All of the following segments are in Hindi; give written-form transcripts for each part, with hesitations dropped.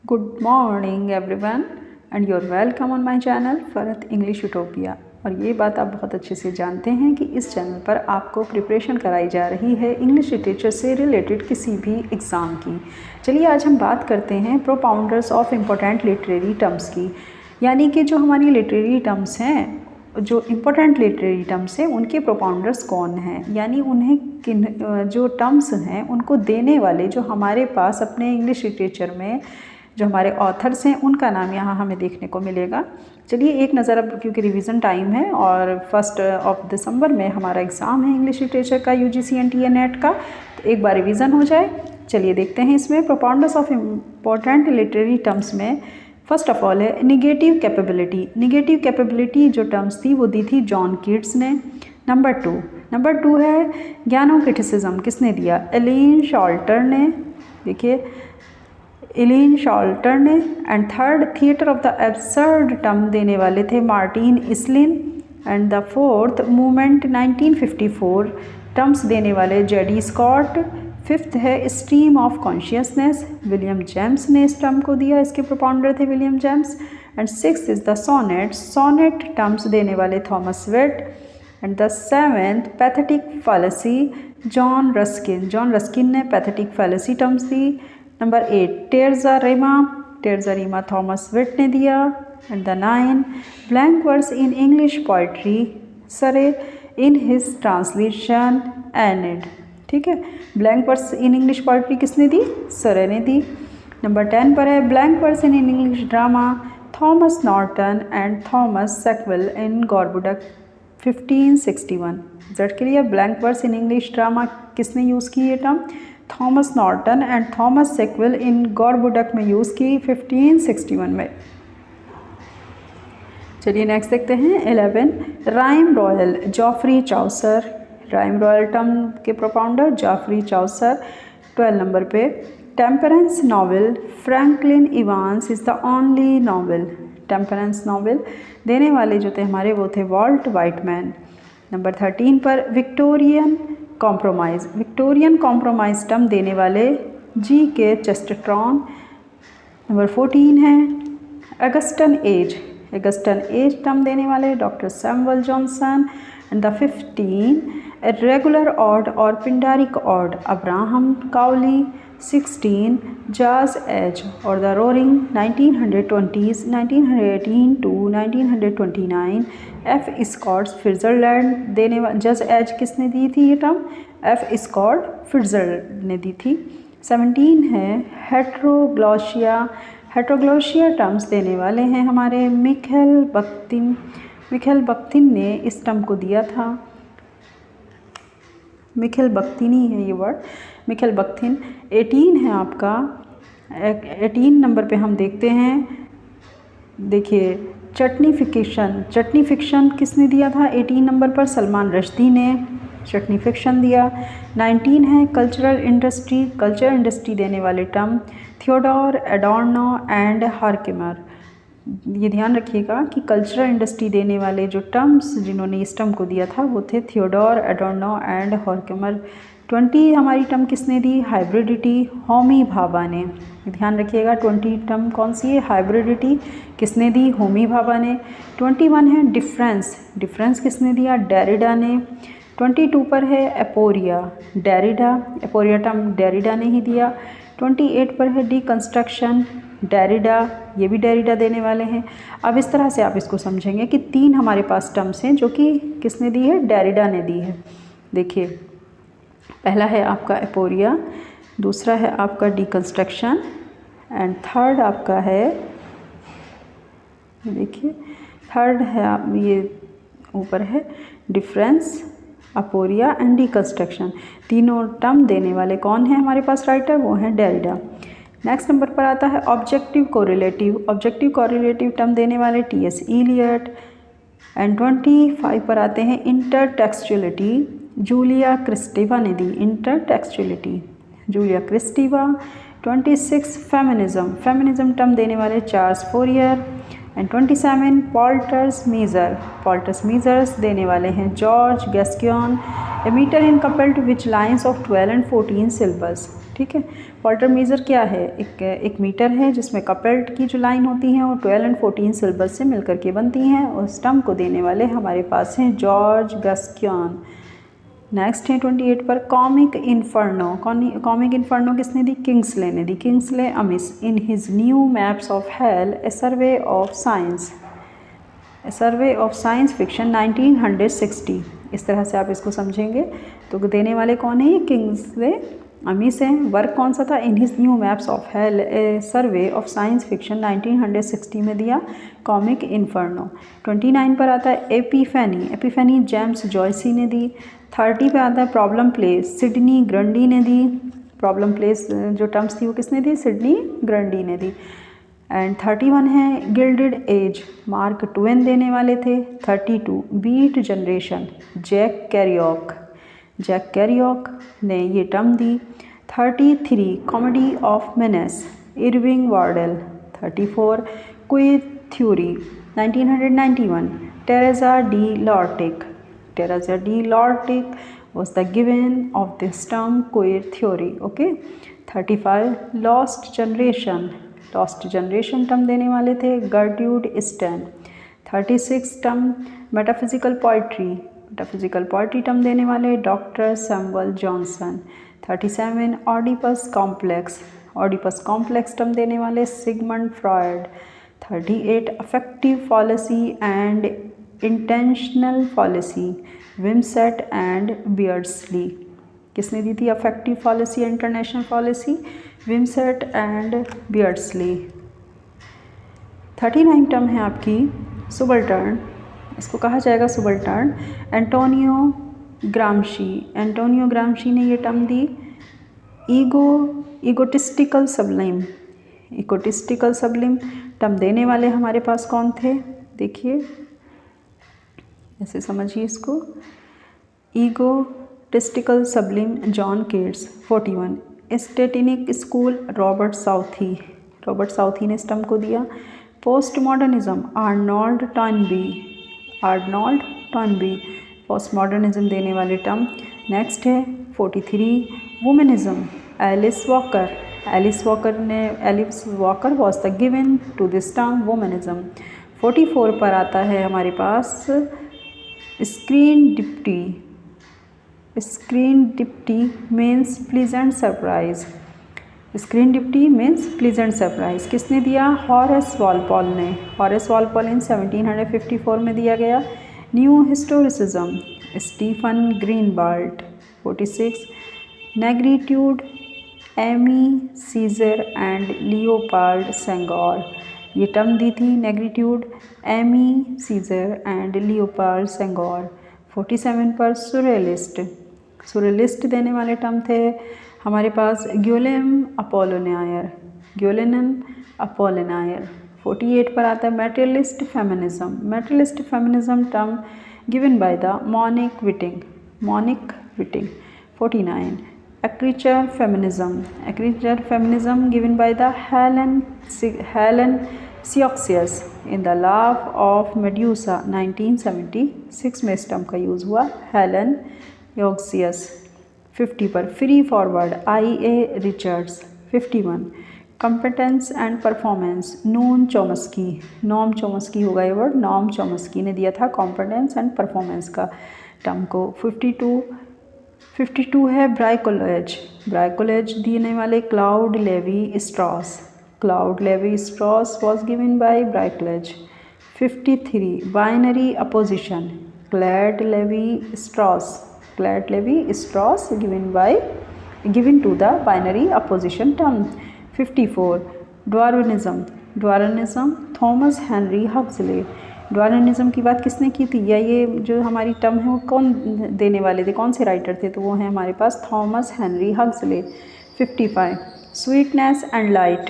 Good morning everyone and you're welcome on my channel Farhat English utopia. और ये बात आप बहुत अच्छे से जानते हैं कि इस चैनल पर आपको प्रिपरेशन कराई जा रही है इंग्लिश लिटरेचर से रिलेटेड किसी भी एग्ज़ाम की। चलिए आज हम बात करते हैं propounders of important literary terms की, यानी कि जो हमारी लिटरेरी टर्म्स हैं, जो इम्पोर्टेंट लिटरेरी टर्म्स हैं उनके प्रोपाउंडर्स कौन हैं, यानी उन्हें किन जो टर्म्स हैं उनको देने वाले जो हमारे पास अपने इंग्लिश लिटरेचर में जो हमारे ऑथर्स हैं उनका नाम यहाँ हमें देखने को मिलेगा। चलिए एक नज़र, अब क्योंकि रिवीजन टाइम है और 1 दिसंबर में हमारा एग्ज़ाम है इंग्लिश लिटरेचर का UGC NTA नेट का, तो एक बार रिवीजन हो जाए। चलिए देखते हैं इसमें propounders of important literary terms में फर्स्ट ऑफ ऑल है निगेटिव कैपेबिलिटी। निगेटिव कैपेबिलिटी जो टर्म्स थी वो दी थी जॉन कीट्स ने। नंबर टू है ज्ञानो क्रिटिसिज्म, किसने दिया? एलेन शॉल्टर ने, देखिए एलेन शॉल्टर ने। And third theatre of the absurd term देने वाले थे Martin Esslin. And the fourth movement 1954 terms देने वाले जेडी स्कॉट। फिफ्थ है stream of consciousness, William James ने इस टर्म को दिया, इसके प्रोपाउंडर थे William James. And sixth is the sonnet, sonnet terms देने वाले Thomas Wyatt. And the seventh pathetic fallacy, John Ruskin, John Ruskin ने पैथेटिक फैलेसी टर्म्स दी। नंबर 8 टेरजा रीमा थॉमस वेट ने दिया। And the 9 blank verse in English poetry, Surrey in his translation Aeneid. ठीक है, blank verse in English poetry किसने दी? सरे ने दी। नंबर 10 पर है blank verse in English drama, Thomas Norton and Thomas Sackville in Gorboduc 1561। जेड के लिए blank verse in English drama किसने यूज़ की ये term? Thomas Norton and Thomas Sackville in Gorboduc में यूज़ की 1561 में। चलिए नेक्स्ट देखते हैं 11 rhyme royal, Geoffrey Chaucer. Rhyme royal term के प्रोपाउंडर जॉफ्री चाउसर। 12 नंबर पे temperance novel, Franklin Evans is the only novel. Temperance novel देने वाले जो थे हमारे वो थे वॉल्ट वाइटमैन। नंबर 13 पर Victorian compromise, Victorian compromise term देने वाले G.K. चेस्टरटन। नंबर 14 है Augustan age, Augustan age term देने वाले doctor Samuel Johnson. And the 15 regular ode और Pindaric ode, Abraham Cowley. 16 jazz age और the roaring 1920s 1918 to 1929 F. Scott Fitzgerald देने वाले। जज एज किसने दी थी ये टर्म? F. स्कॉट फिट्जरलैंड ने दी थी। 17 है हेट्रोग्लोशिया, हेट्रोग्लोशिया टर्म्स देने वाले हैं हमारे मिखेल बख्तिन, मिखेल बख्तिन ने इस टर्म को दिया था। मिखेल बख्तिनी है ये वर्ड, मिखेल बख्तिन। 18 है आपका, 18 नंबर पे हम देखते हैं, देखिए चटनी फिक्शन, चटनी फिक्शन किसने दिया था? 18 नंबर पर सलमान रश्दी ने चटनी फिक्शन दिया। 19 है कल्चरल इंडस्ट्री, कल्चर इंडस्ट्री देने वाले टर्म थियोडोर एडोर्नो एंड हर्किमर। ये ध्यान रखिएगा कि कल्चरल इंडस्ट्री देने वाले जो टर्म्स जिन्होंने इस टर्म को दिया था वो थे थियोडोर एडोर्नो एंड हर्किमर। 20 हमारी टर्म किसने दी? हाइब्रिडिटी, होमी भाभा ने। ध्यान रखिएगा 20 टर्म कौन सी है? हाइब्रिडिटी किसने दी? होमी भाभा ने। 21 है डिफरेंस, डिफरेंस किसने दिया? डेरिडा ने। 22 पर है एपोरिया, डेरिडा, एपोरिया टर्म डेरिडा ने ही दिया। 28 पर है डीकंस्ट्रक्शन, डेरिडा, ये भी डेरिडा देने वाले हैं। अब इस तरह से आप इसको समझेंगे कि 3 हमारे पास टर्म्स हैं जो कि किसने दी है? डेरिडा ने दी है। देखिए पहला है आपका एपोरिया, दूसरा है आपका डीकंस्ट्रक्शन एंड थर्ड आपका है, देखिए थर्ड है आप ये ऊपर है डिफरेंस, अपोरिया एंड डीकंस्ट्रक्शन। तीनों टर्म देने वाले कौन है हमारे पास राइटर? वो हैं डेरिडा। नेक्स्ट नंबर पर आता है objective correlative, objective correlative term देने वाले T.S. इलियट। एंड 25 पर आते हैं इंटरटेक्सचुअलिटी, जूलिया क्रिस्टीवा ने दी intertextuality, Julia Kristeva. 26 feminism, feminism term देने वाले Charles Fourier. And 27 poulter's measure, poulter's measures देने वाले हैं George Gascoigne. A metre in coupled which lines of 12 and 14 syllables. ठीक है। क्वार्टर मेजर क्या है? एक मीटर है जिसमें कपल्ड की जो लाइन होती हैं वो 12 और 14 सिलेबस से मिलकर के बनती हैं। उस टर्म को देने वाले हमारे पास हैं जॉर्ज गस्कियन। नेक्स्ट है 28 पर कॉमिक इन्फर्नो। कॉमिक इन्फर्नो किसने दी? किंग्सले ने दी। Kingsley Amis in his New Maps of Hell a survey of science, a survey of science fiction 1960। इस तरह से आप इसको समझेंगे। तो देने वाले कौन है? ये किंग्सले अमिस हैं। वर्क कौन सा था? इन his New Maps of Hell a survey of science fiction 1960 में दिया कॉमिक इन्फर्नो। 29 पर आता है एपिफेनी। एपिफेनी जेम्स जॉयसी ने दी। 30 पे आता है प्रॉब्लम प्लेस। सिडनी ग्रंडी ने दी। प्रॉब्लम प्लेस जो टर्म्स थी वो किसने दी? सिडनी ग्रंडी ने दी। एंड 31 है गिल्डेड एज, मार्क ट्वेन देने वाले थे। 32 beat generation, Jack Kerouac. Jack Kerouac ने ये टर्म दी। 33 comedy of menace, Irving Wardle. 34 queer theory 1991, Teresa de Lauretis. Teresa D. Lortic was the given of this term queer theory. Okay. 35 lost generation. Lost generation term देने वाले थे Gertrude Stein. 36 term metaphysical poetry. Metaphysical poetry term देने वाले Dr. Samuel Johnson. 37 Oedipus complex. Oedipus complex term देने वाले Sigmund Freud. 38 affective fallacy and intentional fallacy, Wimsatt and Beardsley. किसने दी थी affective fallacy, international fallacy? Wimsatt and Beardsley. 39 term है आपकी सुबल्टर्न। इसको कहा जाएगा सुबल्टर्न। एंटोनियो ग्रामशी। एंटोनियो ग्रामशी ने ये टर्म दी ईगोटिस्टिकल सबलिम। ईगोटिस्टिकल सबलिम टर्म देने वाले हमारे पास कौन थे? देखिए ऐसे समझिए इसको, egotistical sublime John Keats. 41 aesthetic school, Robert Southey. Robert Southey ने इस टर्म को दिया। Post modernism, Arnold Toynbee. Arnold Toynbee post modernism देने वाले टर्म। नेक्स्ट है 43 womanism, Alice Walker. Alice Walker was the given to this term womanism. 44 पर आता है हमारे पास serendipity. Serendipity means pleasant surprise. Serendipity means pleasant surprise किसने दिया? हॉरेस वॉलपॉल ने। हॉरेस वॉलपॉल इन 1754 में दिया गया। New historicism, Stephen Greenblatt. 46 negritude, Aime Cesaire and Leopold Senghor. ये टर्म दी थी negritude, Aime Cesaire and Leopold Senghor. 47 पर सुरेलिस्ट। सुरेलिस्ट देने वाले टर्म थे हमारे पास ग्योलेम अपोलोनायर। ग्योलेनम अपोलोनायर। 48 पर आता है materialist feminism. Materialist feminism term given by the Monique Wittig. Monique Wittig. 49 ecriture feminism. Ecriture feminism given by the Helene Cixous in the laugh of Medusa 1976 में इस टर्म का यूज़ हुआ, हेलन योक्सियस। 50 पर free forward, IA Richards. 51 competence and performance, Noam Chomsky. Noam Chomsky होगा ये वर्ड, नॉम चॉम्स्की ने दिया था कॉम्पिटेंस एंड परफॉर्मेंस का टर्म को। 52 है ब्राइकोलेज। ब्राइकोलेज देने वाले Claude Levi Strauss. Claude Levi Strauss was given by bricolage. 53 binary opposition, Claude Levi Strauss. Claude Levi Strauss given to the binary opposition term. 54 Darwinism. Darwinism Thomas Henry Huxley. Darwinism की बात किसने की थी, या ये जो हमारी टर्म है वो कौन देने वाले थे, कौन से राइटर थे? तो वो हैं हमारे पास Thomas Henry Huxley. 55 sweetness and light.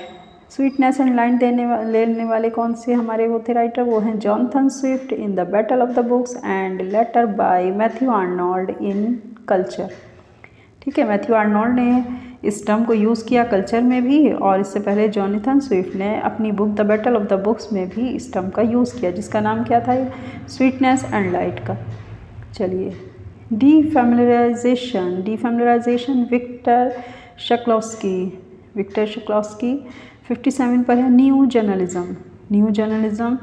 Sweetness and light लेने वाले कौन से हमारे वो थे राइटर? वो हैं Jonathan Swift in the battle of the books and later bye Matthew Arnold in culture. ठीक है, मैथ्यू आर्नोल्ड ने इस टर्म को यूज़ किया कल्चर में भी, और इससे पहले जॉनथन स्विफ्ट ने अपनी book the battle of the books में भी इस टर्म का यूज़ किया, जिसका नाम क्या था? स्वीटनेस एंड लाइट का। चलिए, डीफैमिलियराइजेशन। डीफैमिलियराइजेशन विक्टर शकलॉस्की, विक्टर शकलॉस्की। 57 पर है new journalism, new journalism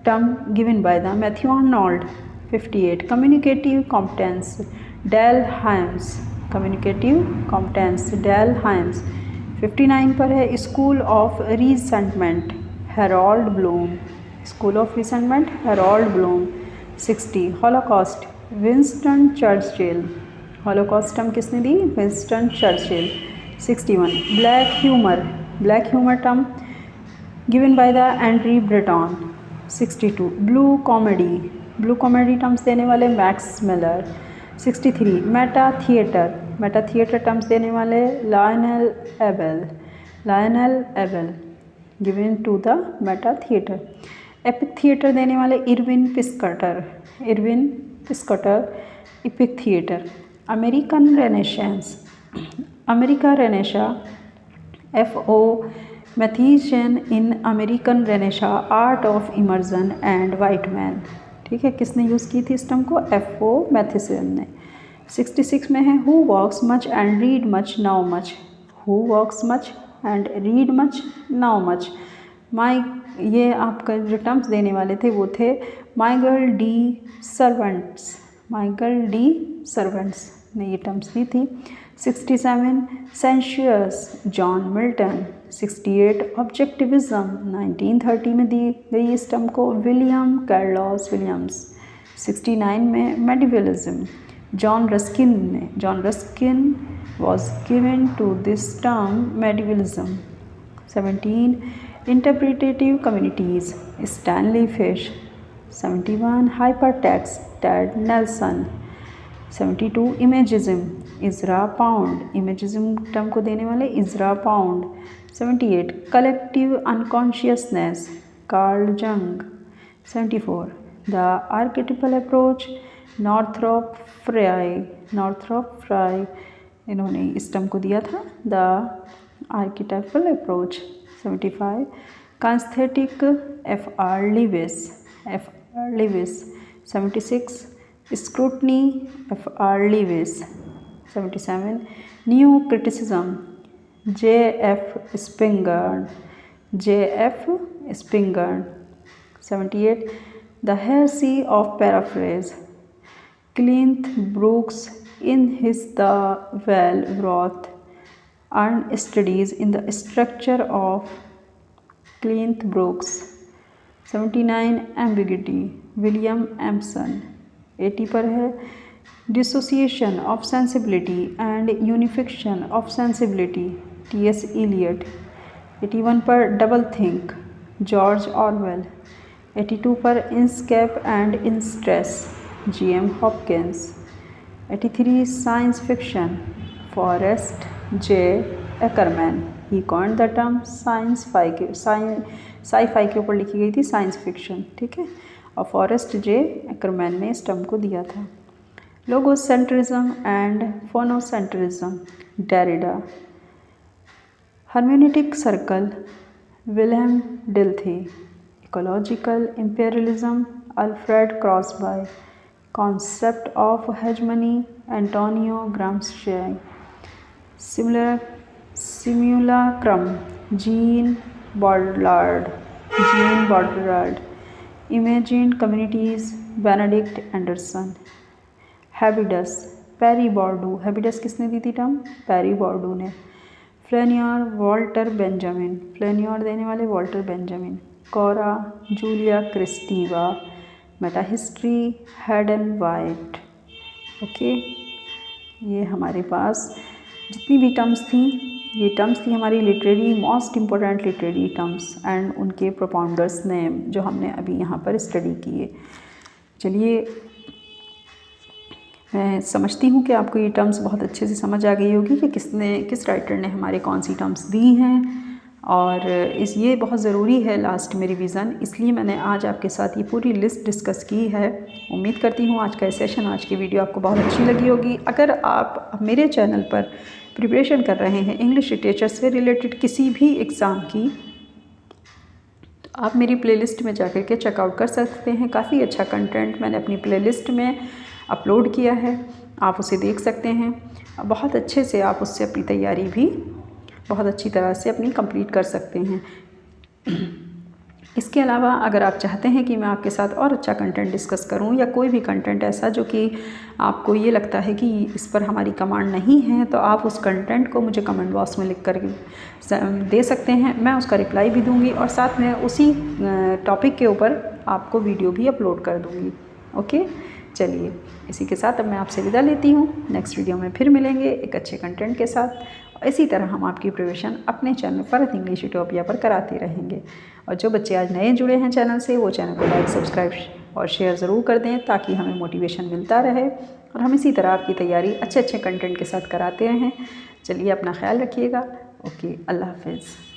term given by the Matthew Arnold. 58 communicative competence, Dell Hymes, communicative competence Dell Hymes. 59 पर है school of resentment, Harold Bloom, school of resentment Harold Bloom. 60 holocaust, Winston Churchill, holocaust term किसने दी? Winston Churchill. 61 black humour, black humour term given by the Andre Breton. 62 blue comedy, blue comedy terms देने वाले Max Miller. 63 meta theatre, Meta theatre terms देने वाले Lionel Abel, Lionel Abel given to the meta theatre. Epic theatre देने वाले Erwin Piscator, Erwin Piscator epic theatre. American renaissance, America renaissance, FO Matthiessen in American renaissance art of Emerson and Whitman. ठीक है, किसने यूज़ की थी इस टर्म को? FO मैथीशियन ने। 66 में है who walks much and read much knows much, who walks much and read much knows much. माई, ये आपका जो टर्म्स देने वाले थे वो थे Miguel de Cervantes, Miguel de Cervantes ने ये टर्म्स दी थी। 67 सेंशुअस, जॉन मिल्टन। 68 ऑब्जेक्टिविज्म 1930 में दी गई इस टर्म को विलियम कैरलॉस विलियम्स। 69 में मेडिवलिज्म, जॉन रस्किन ने, John Ruskin was given to this term medievalism। 17 interpretative communities, Stanley Fish। 71 hypertext, Ted Nelson। 72 imagism, Ezra Pound, imagism term को देने वाले Ezra Pound. 78 collective unconsciousness, Carl Jung. 74 the archetypal approach, Northrop Frye, Northrop Frye इन्होंने इस टर्म को दिया था द आर्किटाइपल अप्रोच। 75 कांस्थेटिक, FR Leavis, FR Leavis. 76 Scrutiny, FR Leavis. 77 new criticism, JF Springer, JF Springer. 78 the heresy of paraphrase, Cleanth Brooks in his The Well Wrought earned studies in the structure of Clint Brooks। 79 ambiguity, William Emerson। 80 पर है dissociation of sensibility and unification of sensibility, T.S. Eliot। 81 पर double think, George Orwell। 82 पर inscape and in stress, G.M. Hopkins। 83 science fiction, Forrest J. Ackerman. He coined the term sci fi के ऊपर लिखी गई थी साइंस फिक्शन, ठीक है, और फॉरेस्ट J. एकरमैन ने इस टर्म को दिया था। Logocentrism and phonocentrism, Derrida. Hermeneutic circle, Wilhelm Dilthey. Ecological imperialism, Alfred Crosby. Concept of hegemony, Antonio Gramsci। Simulacrum, Jean Baudrillard, Jean Baudrillard। Imagined communities, Benedict Anderson। Habitus, Perry Boudreau, Habitus किसने दी थी टर्म? Perry Boudreau ने। फ्लेनियर, वॉल्टर बेंजामिन, फ्लेनियर देने वाले Walter Benjamin. Chora, Julia Kristeva. Meta history, Hayden White. Okay, ये हमारे पास जितनी भी टर्म्स थी, ये टर्म्स थी हमारी literary most important literary terms and उनके प्रोपाउंडर्स नेम जो हमने अभी यहाँ पर स्टडी किए। चलिए, मैं समझती हूँ कि आपको ये टर्म्स बहुत अच्छे से समझ आ गई होगी कि किस राइटर ने हमारे कौन सी टर्म्स दी हैं, और ये बहुत ज़रूरी है लास्ट में रिवीज़न, इसलिए मैंने आज आपके साथ ये पूरी लिस्ट डिस्कस की है। उम्मीद करती हूँ आज का सेशन, आज की वीडियो आपको बहुत अच्छी लगी होगी। अगर आप मेरे चैनल पर प्रिपरेशन कर रहे हैं इंग्लिश लिटरेचर से रिलेटेड किसी भी एग्ज़ाम की, तो आप मेरी प्लेलिस्ट में जाकर के चेकआउट कर सकते हैं। काफ़ी अच्छा कंटेंट मैंने अपनी प्लेलिस्ट में अपलोड किया है, आप उसे देख सकते हैं। बहुत अच्छे से आप उससे अपनी तैयारी भी बहुत अच्छी तरह से अपनी कंप्लीट कर सकते हैं। इसके अलावा अगर आप चाहते हैं कि मैं आपके साथ और अच्छा कंटेंट डिस्कस करूं, या कोई भी कंटेंट ऐसा जो कि आपको ये लगता है कि इस पर हमारी कमांड नहीं है, तो आप उस कंटेंट को मुझे कमेंट बॉक्स में लिख कर दे सकते हैं। मैं उसका रिप्लाई भी दूंगी और साथ में उसी टॉपिक के ऊपर आपको वीडियो भी अपलोड कर दूंगी। ओके, चलिए इसी के साथ अब मैं आपसे विदा लेती हूँ। नेक्स्ट वीडियो में फिर मिलेंगे एक अच्छे कंटेंट के साथ। इसी तरह हम आपकी प्रिपरेशन अपने चैनल फरहत इंग्लिश यूटोपिया पर कराते रहेंगे। और जो बच्चे आज नए जुड़े हैं चैनल से, वो चैनल को लाइक, सब्सक्राइब और शेयर ज़रूर कर दें, ताकि हमें मोटिवेशन मिलता रहे और हम इसी तरह आपकी तैयारी अच्छे अच्छे कंटेंट के साथ कराते रहें। चलिए अपना ख्याल रखिएगा। ओके, अल्लाह हाफ़िज़।